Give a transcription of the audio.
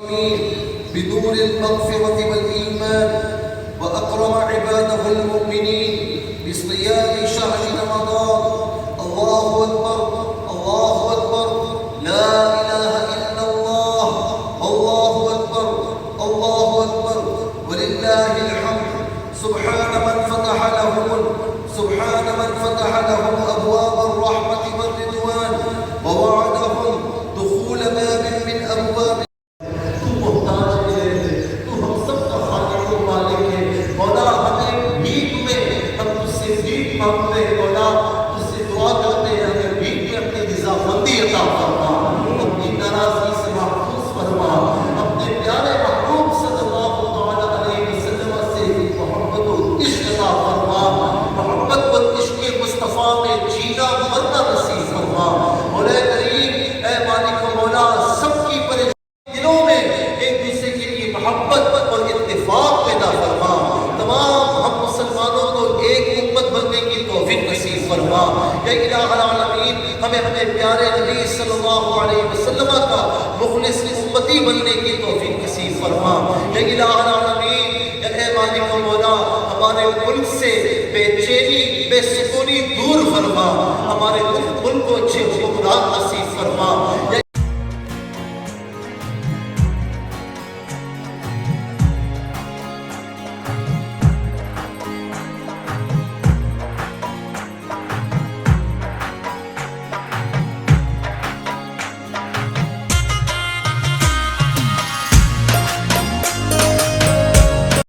بنور المغفرة والإيمان، وأكرم عباده المؤمنين بصيام شهر رمضان. الله أكبر، الله أكبر، لا إله إلا الله، الله أكبر، الله أكبر، ولله الحمد. سبحان من فتح لهم أبواب الرحمة والرضوان، ووعدهم دخول باب من أبواب. तू मोहताज है, तू हम सब का खालिक और मालिक है। मौला हमें भीख में हम तुझसे भीख मांगते हैं, मौला तुझसे दुआ करते हैं, हमें भीख में अपनी रज़ामंदी अता फरमा, अपनी नाराज़गी से महफूज फरमा, अपने प्यारे महबूब सल्लल्लाहु अलैहि वसल्लम से मोहब्बत और इश्क अता फरमा, मोहब्बत और इश्क मुस्तफ़ा में जीना मरना नसीब फरमा। मौला करीम, ऐ मालिक मौला, सबकी दिलों में एक दूसरे के लिए मोहब्बत और इत्तेफाक पैदा फरमा। तमाम हम मुसलमानों को एक उम्मत बनने की तौफीक नसीब फरमा। या इलाहुल आलमीन, हमें अपने प्यारे नबी सल्लल्लाहु अलैहि वसल्लम का मुखलिस उम्मती बनने की तौफीक नसीब फरमा। या इलाहुल आलमीन, ऐ मालिक मौला, हमारे मुल्क से बेचैनी बेसुकूनी दूर फरमा, हमारे मुल्क को अच्छे हुक्मरान नसीब फरमा।